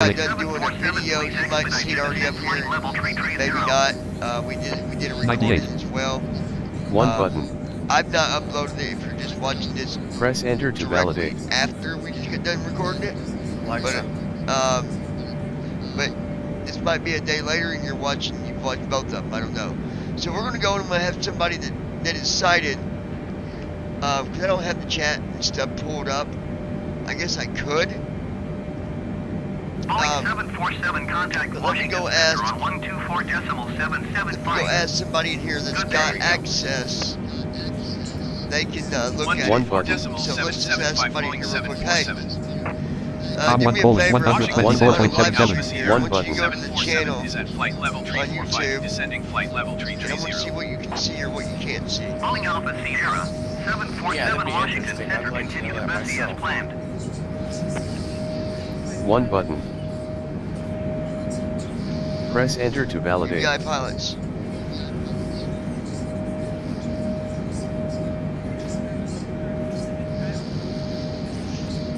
got done doing a video. You might see it already up here. Maybe not. We did a recording as well. One button. I've not uploaded it. If you're just watching this, Press enter to validate. After we just get done recording it. Like but this might be a day later, and you've watched both of them. I don't know. So we're gonna go and I'm gonna have somebody that is sighted. Because I don't have the chat and stuff pulled up. I guess I could. 747 contact Washington Center on 124.775. Go ask somebody in here that's got access. They can look at One it. button. So let's just ask somebody in here real quick. Hey, do me a favor. Why don't you go to the channel on YouTube, Descending flight level tree and I want to see what you can see or what you can't see. Calling Alpha Sierra. 747 Washington Center. Continue the best as planned. One button. Press enter to validate. UBI pilots.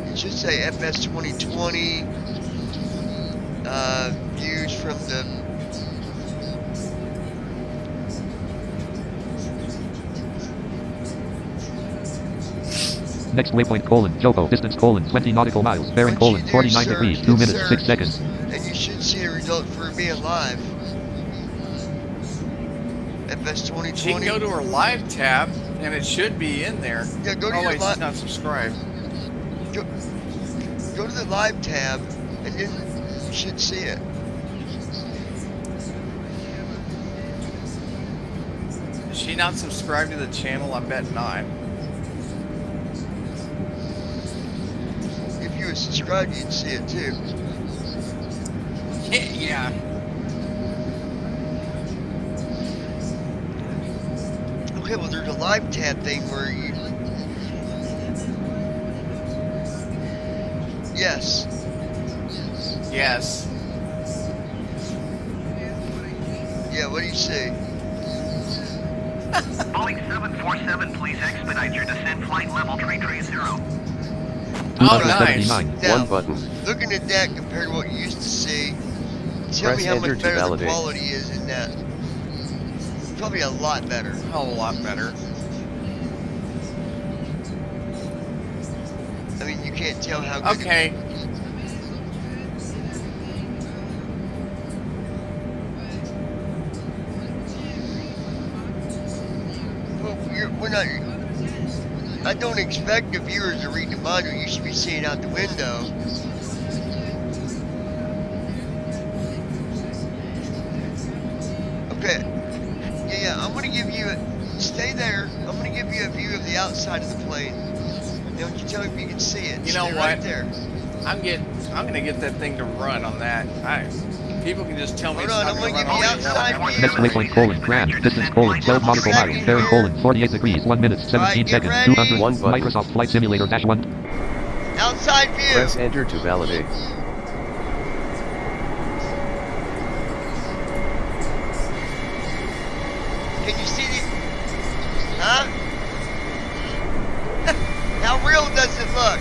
It should say FS2020 views from the Next waypoint Joko, distance 20 nautical miles, bearing 49 degrees, 2 minutes, 6 seconds. And you should see the result for being live. FS2020. She can go to her live tab, and it should be in there. Yeah, go to oh, your wait, she's not subscribed. Go to the live tab, and then you should see it. Is she not subscribed to the channel? I bet not. If you were subscribed, you'd see it too. Yeah. Okay, well, there's a live tab thing where you. Yes. Yes. Yeah, what do you see? Boeing 747, please expedite your descent flight level 330. Oh, nice. Now, One button. looking at that compared to what you used to see, tell Press me how enter much to better the validate. quality is in that. Probably a lot better. A hell of a lot better. I mean, you can't tell how good. Okay. Well, we're not. I don't expect the viewers to read the monitor. You should be seeing out the window. Okay. Yeah, I'm gonna give you a. Stay there. I'm gonna give you a view of the outside of the plane. Now, don't you tell me if you can see it? You know Stay what? Right there. I'm gonna get that thing to run on that. People can just tell me Hold it's on, not I'm gonna gonna run give on you the outside network. view. Next waypoint Grand, distance 12 nautical miles, bearing 48 degrees, 1 minute, 17 get seconds, ready. 200, One button. Microsoft Flight Simulator -1. Outside view. Press enter to validate. Can you see the? Huh? How real does it look?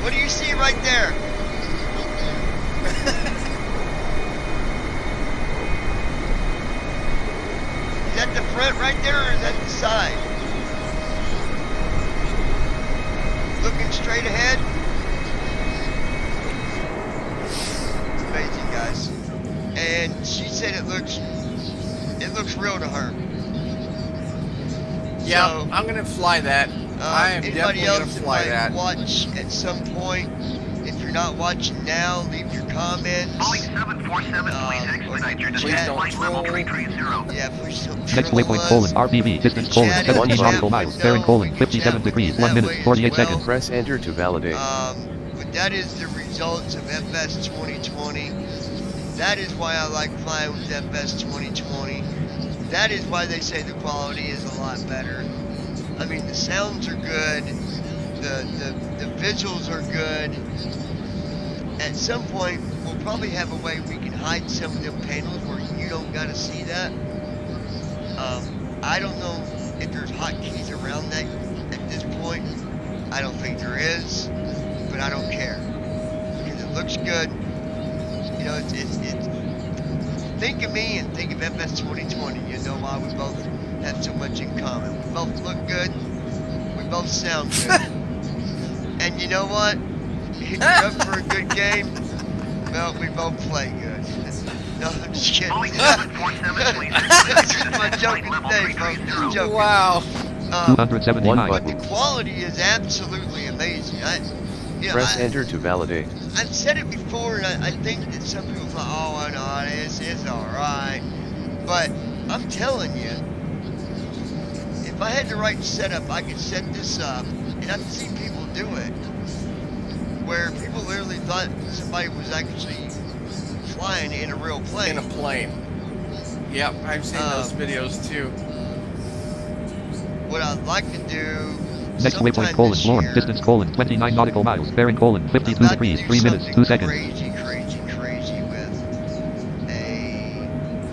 What do you see right there? Is that the front right there, or is that the side? Looking straight ahead. It's amazing, guys. And she said it looks real to her. Yeah, So, I'm gonna fly that. I am anybody definitely gonna else that fly might that. watch at some point, if you're not watching now, leave your comments. Boeing 747, please expedite your Please descent don't flight level troll. 330. Yeah, please don't Next troll waypoint us. RPV, distance Chat in the 17 chat nautical miles, bearing window. We can 57 chat with degrees, you 1 that minute, way as 48 well. seconds. Press enter to validate. But that is the results of FS2020. That is why I like flying with FS2020. That is why they say the quality is a lot better. I mean, the sounds are good. The visuals are good. At some point, we'll probably have a way we can hide some of them panels where you don't got to see that. I don't know if there's hotkeys around that at this point. I don't think there is, but I don't care because it looks good. You know, it's think of me and think of FS2020. You know why we both have so much in common. We both look good. We both sound good. And you know what? If you're up for a good game, well, we both play good. No, I'm just kidding. This is my joke of the day, folks. Just joking. Wow. 279. But the quality is absolutely amazing. Press enter to validate. I've said it before, and I think that some people thought, oh, I know it's alright. But I'm telling you, if I had the right setup, I could set this up, and I've seen people do it, where people literally thought somebody was actually flying in a real plane. In a plane. Yep, I've seen those videos too. What I'd like to do Next waypoint colon Lauren, distance colon 29 nautical miles, bearing colon 52 degrees, 3 minutes, 2 seconds. Crazy with a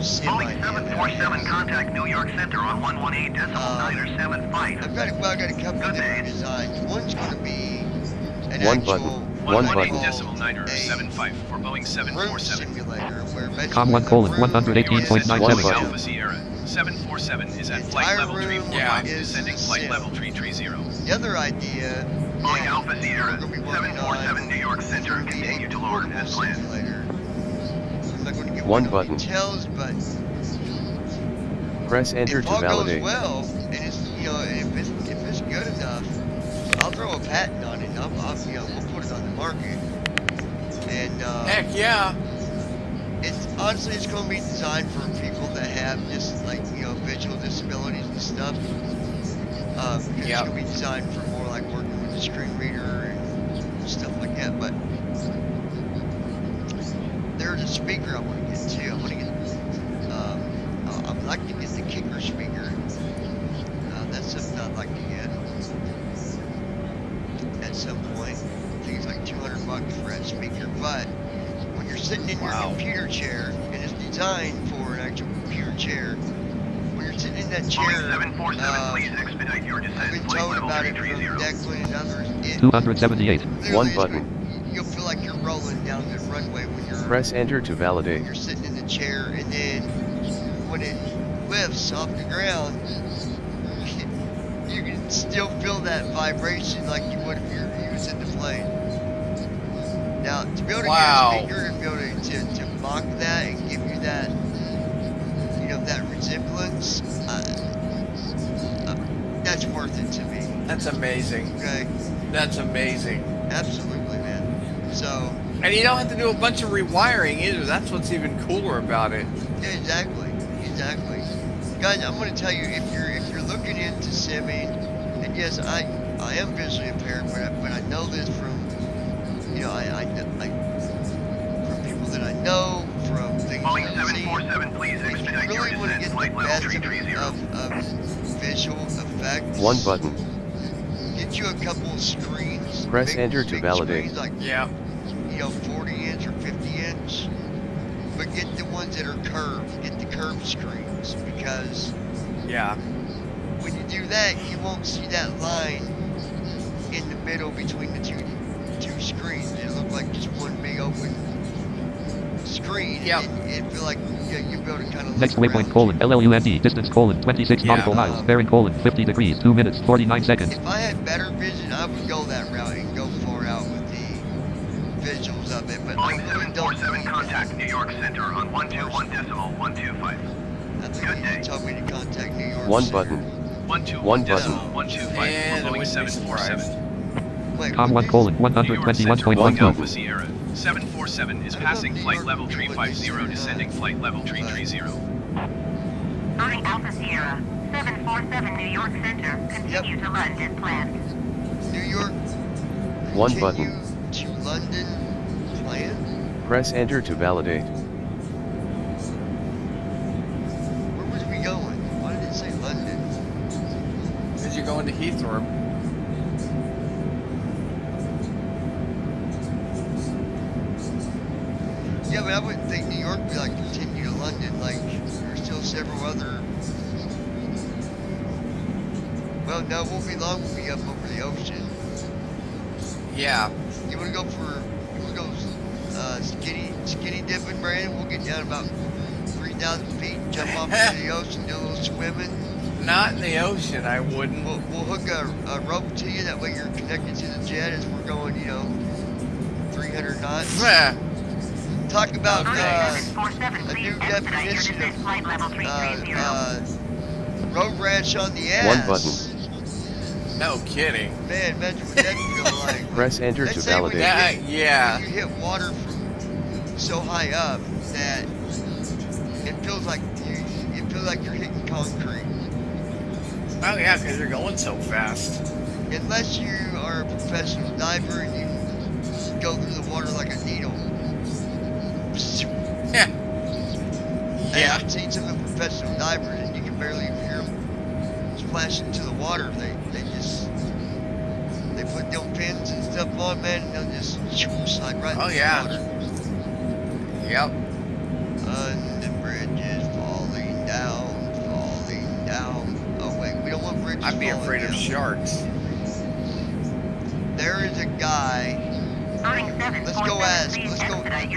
semi. Boeing 747, contact New York Center on 118.975. I've got a couple of different designs. One's going to be an One actual button. One button. 118.975 for Boeing room 747. simulator where basically Com 1 colon the room 118.97. Alpha Sierra 747 is at flight level 345, descending flight level 330. The other idea Boeing Alpha we're Sierra, going to be working 747 on New York Center, is continue a to Lauren portable as planned. simulator. I'm not going to give One no button. details, but Press enter if to all goes validate. well, and it's if it's good enough, I'll throw a patent on it. And I'll we'll put it on the market. And Heck yeah. it's honestly it's going to be designed for people that have just like visual disabilities and stuff. Because it's going to be designed for more like working with a screen reader and stuff like that. But there's a speaker I want to get too. I want to get. I'd like to get the kicker speaker. That's something I'd like to get at some point. I think it's like $200 for that speaker. But when you're sitting in your computer chair, and it's designed for an actual computer chair, when you're sitting in that chair, Boeing 747, please expedite your I've descent. been Flight told level about it from 330. Declan and others. 278. Literally One is button. You'll feel like you're rolling down the runway when you're Press enter to validate. you're sitting in the chair, and then when it lifts off the ground, you can still feel that vibration like you would if you was in the plane. Now, to be able to get a speaker and be able to mock that and give you that, that resemblance, that's worth it to me. That's amazing. Okay, That's amazing. absolutely, man. So. And you don't have to do a bunch of rewiring either. That's what's even cooler about it. Yeah, exactly. Guys, I'm going to tell you, if you're looking into simming, and yes, I am visually impaired, but I know this from, from people that I know, from things Boeing that I've seen. 747, please If expedite you your really want to descent. get the Flight level best 330. of visual effects, One button. get you a couple of screens. Press big, enter to big validate. Screens, like, 40 inch or 50 inch. But get the ones that are curved. Get the curved screens, because when you do that, you won't see that line in the middle between the two screens. It'll look like just one big open screen. And it feel like you'll be able to kind of Next waypoint colon LLUND, distance colon 26 nautical miles, bearing colon 50 degrees, 2 minutes, 49 seconds. If I had better vision, I would go that route and go far out with the visuals of it. But Boeing 747, contact New York Center on 121.125. I think you told me to contact New York. One Center. button. 121.125 And for I Boeing wouldn't be 747. Wait, Com 1 colon New York Center, Boeing 121.12. Alpha Sierra 747 is passing flight level 350, descending flight level 330. Boeing Alpha Sierra, 747 New York Center, continue to land as planned. New York. One continue button. To London, plan. Press enter to validate. Where was we going? Why did it say London? Because you're going to Heathrow. Yeah, but I wouldn't think New York would be like continue to London. Like, there's still several other. Well, no, it won't be long. We'll be up over the ocean. Yeah. You wanna go skinny dipping, Brandon? We'll get down about 3,000 feet, jump off into the ocean, do a little swimming. Not in the ocean, I wouldn't. We'll hook a rope to you, that way you're connected to the jet as we're going, 300 knots. Talk about a new definition of road rash on the ass. One button. No kidding. Man, imagine what that feel like. Press enter to Let's say when you validate. hit- Yeah. When you hit water from so high up that it feels like you're hitting concrete. Oh yeah, because you're going so fast. Unless you are a professional diver and you go through the water like a needle. Yeah. Hey, Yeah. I've seen some of the professional divers and you can barely even hear them splash into the water. They put them fins and stuff on, man, and they'll just slide right into yeah. the water. Yep. The bridge is falling down. Oh wait, we don't want bridges I'd be falling afraid down. of sharks. There is a guy. Let's go ask. Let's go. Check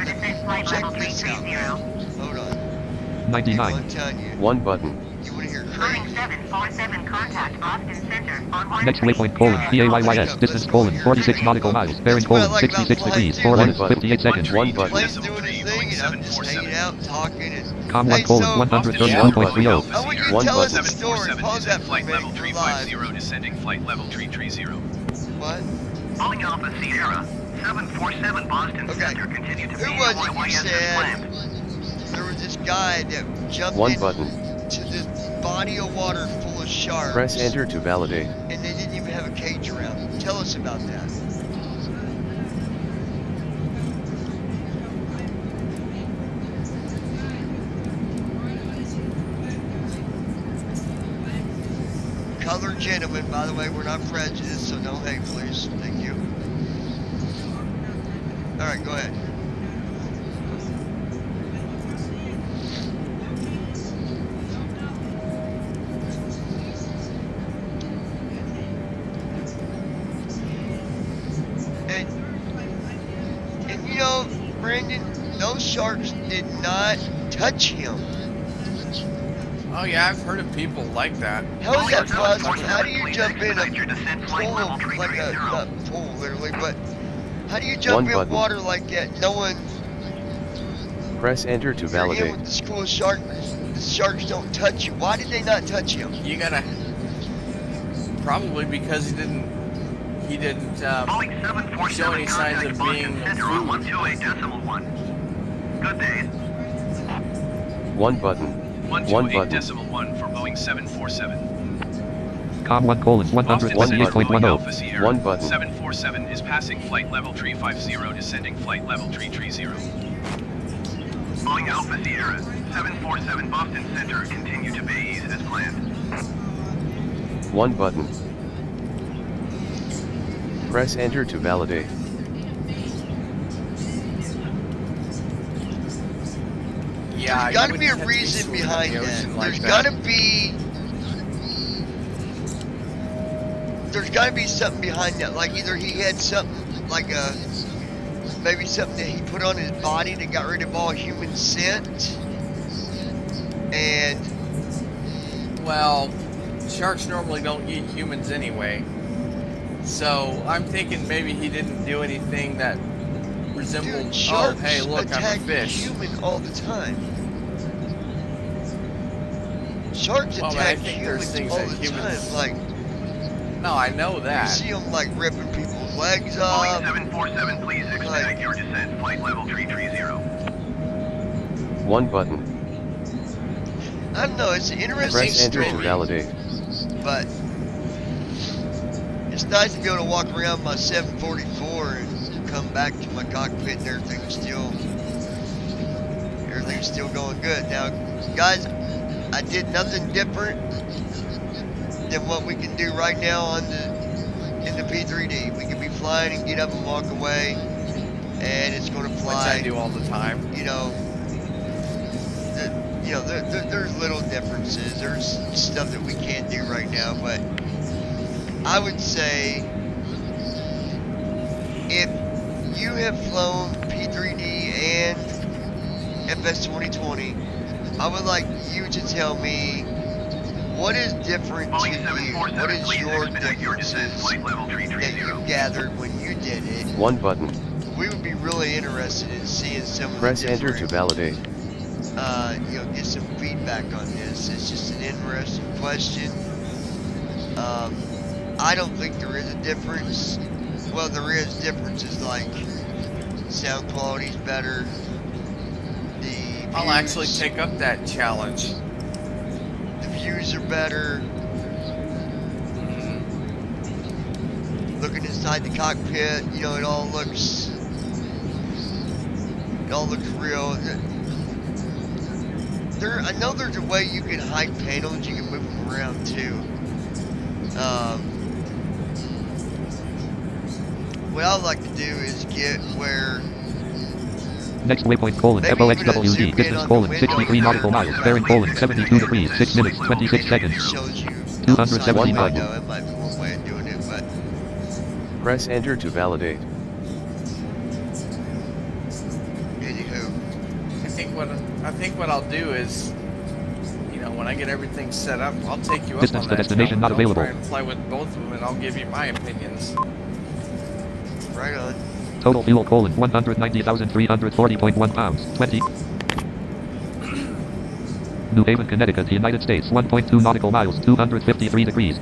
this out. Hold on. 99. I'm telling you. One button. You want to hear Boeing crazy? 747 contact Boston Center on Next waypoint colon PAYYS distance colon 46 nautical miles bearing colon 66 degrees 458 seconds. One button. Plane's doing his thing, and I'm just hanging out, talking, and Com Hey, 1 colon so- 131.30. I want you to One tell us button. a story. 747 Pause is that at for a flight level minute. You're live. 350, descending flight level 330. What? Boeing Alpha Sierra, 747 Boston Okay. Center continued to Who be was it you YYS as said planned. there was this guy that jumped One into button. this body of water full of sharks, Press enter to validate. and they didn't even have a cage around him. Tell us about that. Colored gentlemen, by the way, we're not prejudiced, so no hate, please. Thank you. All right, go ahead. And you know, Brandon, those sharks did not touch him. Oh yeah, I've heard of people like that. How is that Boeing possible? 747, How do you please jump in expedite a your descent flight pool level of, like a, 330. not pool literally, but how do you jump One in button. water like that knowing Press enter to you're in validate. with the school of sharks? The sharks don't touch you. Why did they not touch him? You gotta probably because he didn't Boeing 747 show any signs contact of Boston being Center on 128.1. Good day. One button. 128.1 for Boeing 747. Com 1 colon Boston Center, Boeing 178.10. Alpha Sierra. One button. 747 is passing flight level 350, descending flight level 330. Boeing Alpha Sierra, 747 Boston Center, continue to base as planned. One button. Press enter to validate. Yeah, There's got to be a reason behind that. There's got to be something behind that. Like either he had something like maybe something that he put on his body that got rid of all human scent. And Well, sharks normally don't eat humans anyway. So I'm thinking maybe he didn't do anything that resembled, dude, oh sharks hey look, I'm attack a fish. human all the time. Sharks Well, I attack think there's humans things all that the humans- time. Like No, I know you that. see them like ripping people's legs Boeing off. 747, please expedite your descent, flight level 330. One button. I don't know. It's an interesting Press enter to story. validate. But it's nice to be able to walk around my 744 and come back to my cockpit and everything's still going good. Now, guys, I did nothing different than what we can do right now in the P3D. We can be flying and get up and walk away, and it's going to Which fly. I do all the time. There's little differences. There's stuff that we can't do right now, but I would say have flown P3D and FS2020, I would like you to tell me what is different to Boeing you. 747, What is please your expedite your descent. differences Flight level that 330. you gathered when you did it? 1 button. We would be really interested in seeing some of Press the enter different, to validate. get some feedback on this. It's just an interesting question. I don't think there is a difference. Well, there is differences, like sound quality's better. I'll actually take up that challenge. The views are better. Looking inside the cockpit, it all looks real. I know there's a way you can hide panels. You can move them around too. What I would like to do is get where. Next waypoint colon Maybe FOXWD even distance zoom colon in on the 63 window nautical here. miles bearing colon 72 degrees 6 minutes 26 It seconds. shows you 270 outside the miles. window. It might be one way of doing it, but Press enter to validate. anywho, I think what I'll do is, when I get everything set up, I'll take you up Distance on to that destination challenge. not available. I'll try and fly with both of them, and I'll give you my opinions. right on. Total fuel colon 190,340.1 pounds 20. New Haven, Connecticut, United States 1.2 nautical miles 253 degrees.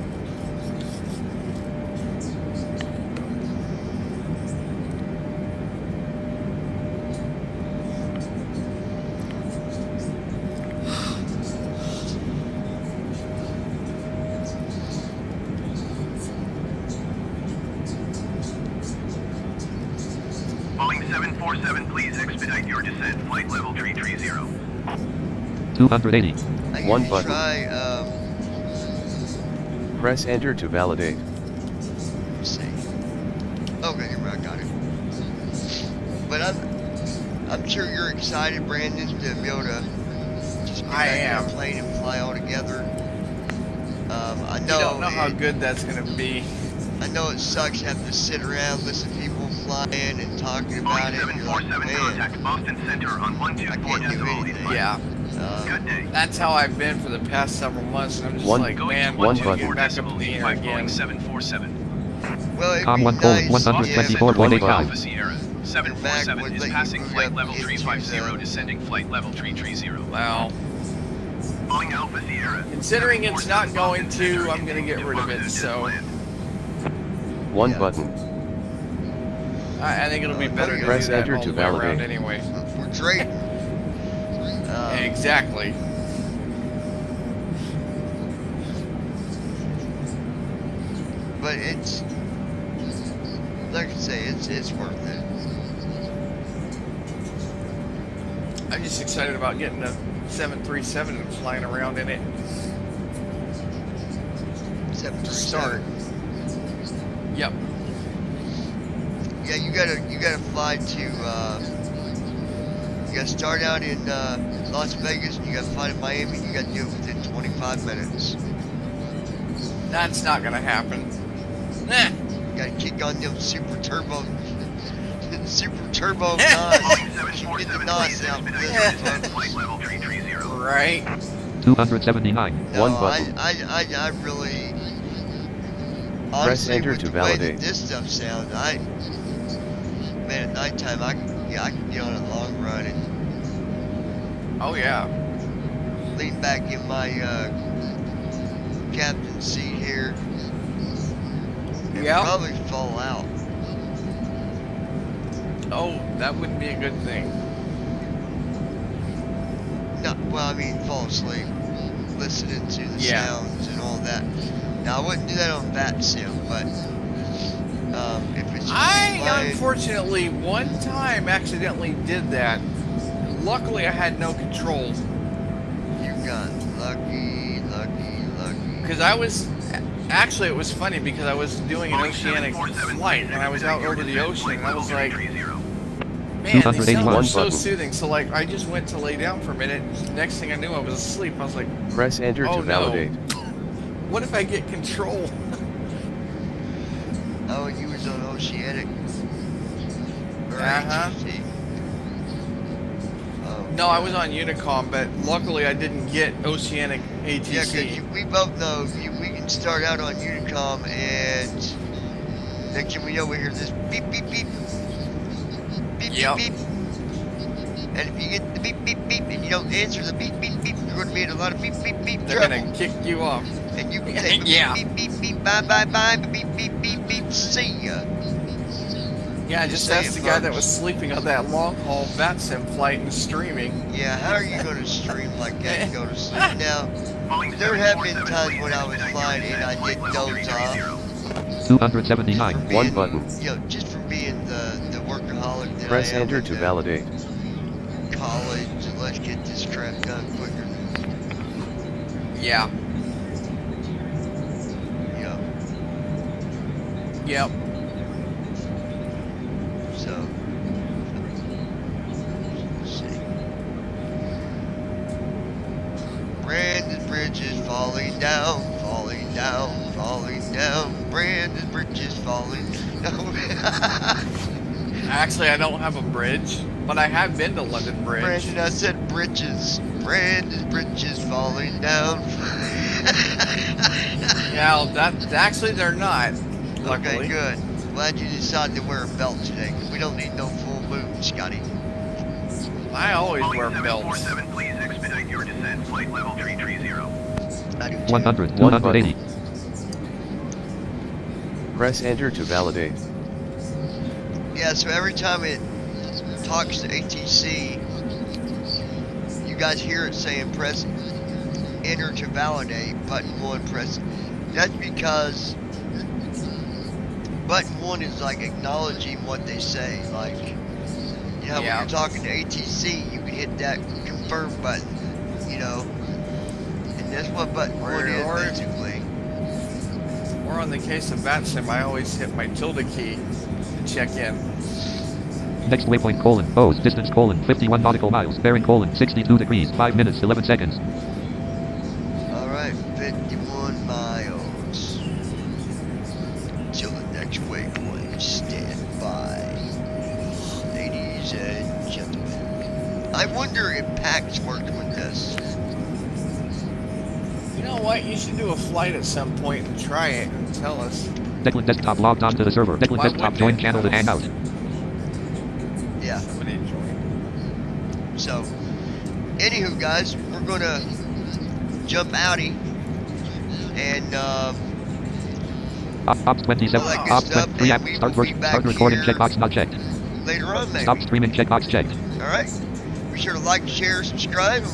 Boeing 747, please expedite your descent. Flight level 330. 280. I One usually button. try, Press enter to validate. let's see. Okay, here I got it. But I'm sure you're excited, Brandon, to be able to just get I back in am. a plane and fly all together. I You know, don't know how good that's going to be. I know it sucks having to sit around, listen to people flying and talking about Boeing it. And you're like, 747, man, contact Boston Center on I can't do 124.0. anything. Yeah. Good day. That's how I've been for the past several months, and I'm just One- like, Going man, to one once you button. get back up in the air 5 again. Boeing 747. Well, it'd Com be 1 colon nice 124.85. Alpha Sierra. would 747 let is you passing move flight up level into 350, the- descending flight level 330. Wow. Boeing Alpha Sierra. Considering it's not 747 going Boston Center, to, I'm going to get rid of it, continue to so land. 1 Yeah. button. I think it'll be better to Press do that enter all to the way around validate. anyway. For trading. Exactly. But it's, like I say, it's worth it. I'm just excited about getting a 737 and flying around in it. 737. Start. Yep. Yeah, you gotta fly to. You gotta start out in Las Vegas, and you gotta fly to Miami. And you gotta do it within 25 minutes. That's not going to happen. Nah. You gotta kick on them super turbo NOS. Boeing Get the 747, NOS please out. expedite your descent. Flight level 330. Right. 279. No, One button. I really. Press Honestly, enter with to the way that validate. this stuff sounds, man, at nighttime I can get on a long run and Oh, yeah. lean back in my captain's seat here and Yep. probably fall out. Oh, that wouldn't be a good thing. No, well, I mean, fall asleep, listening to the Yeah. sounds and all that. Now, I wouldn't do that on that sim, but if it's just I flying, unfortunately one time accidentally did that. Luckily, I had no control you got lucky. because I was actually it was funny because I was doing an Boeing oceanic 747, flight please and I was out expedite over your the descent. ocean Flight and I was level like, 330. man, these sounds 281 are so button. soothing. So like I just went to lay down for a minute. Next thing I knew, I was asleep. I was like, Press enter Oh, to no. validate. what if I get control? Oh, you was on oceanic. Or ATC. No, I was on Unicom, but luckily I didn't get Oceanic ATC. Yeah, because we both know we can start out on Unicom, and next thing we know, we hear this beep, beep, beep. Beep, Yep. beep, beep. And if you get the beep, beep, beep, and you don't answer the beep, beep, beep, you're going to be in a lot of beep, beep, beep They're trouble. gonna kick you off. And you can say Yeah. beep, beep, beep, beep, bye, bye, bye, beep, beep, beep, beep, see ya. Yeah, just say ask it the guy that first. was sleeping on that long haul VATSIM flight and streaming. Yeah, how are you going to stream like that and go to sleep? Now, Boeing there have been 747, times please when I was expedite flying your and I descent, did flight level doze 330. off. 279. From One being, button. You know, just from being the workaholic that Press I am enter with to the validate. college, and let's get this crap done quicker. Yeah. Yeah, Yep. so let's see. Brandon Bridge is falling down, falling down, falling down. Brandon Bridge is falling down. Actually, I don't have a bridge, but I have been to London Bridge. Brandon, I said bridges. Brandon's bridge is falling down. Yeah, that actually they're not. Okay, Luckily. good. Glad you decided to wear a belt today. 'Cause we don't need no full moon, Scotty. I always wear Boeing belts. 747, please expedite your descent, flight level 330. I do too. 100. One 280. Press enter to validate. Yeah, so every time it talks to ATC, you guys hear it saying press enter to validate, button 1, press. That's because button 1 is like acknowledging what they say. Like, you know, when Yeah. you're talking to ATC, you can hit that confirm button, you know, and that's what button 1 is Or- basically. Or on the case of VATSIM, I always hit my tilde key to check in. Next waypoint colon. Pose. Distance colon. 51 nautical miles. Bearing colon. 62 degrees. 5 minutes. 11 seconds. Alright, 51 miles. Till the next waypoint. Stand by. Ladies and gentlemen. I wonder if PAX works with this. You know what? You should do a flight at some point and try it and tell us. Declan desktop logged onto the server. Declan Why desktop wouldn't join it? channel to hang out. Yeah. Somebody join. So, anywho, guys, we're gonna jump outie. And, Ops 27. all that good Ops stuff, 23. and we Start will be version. back Start recording. here Checkbox not checked. later on, maybe. Stop streaming. Checkbox checked. Alright? Be sure to like, share, subscribe, and we'll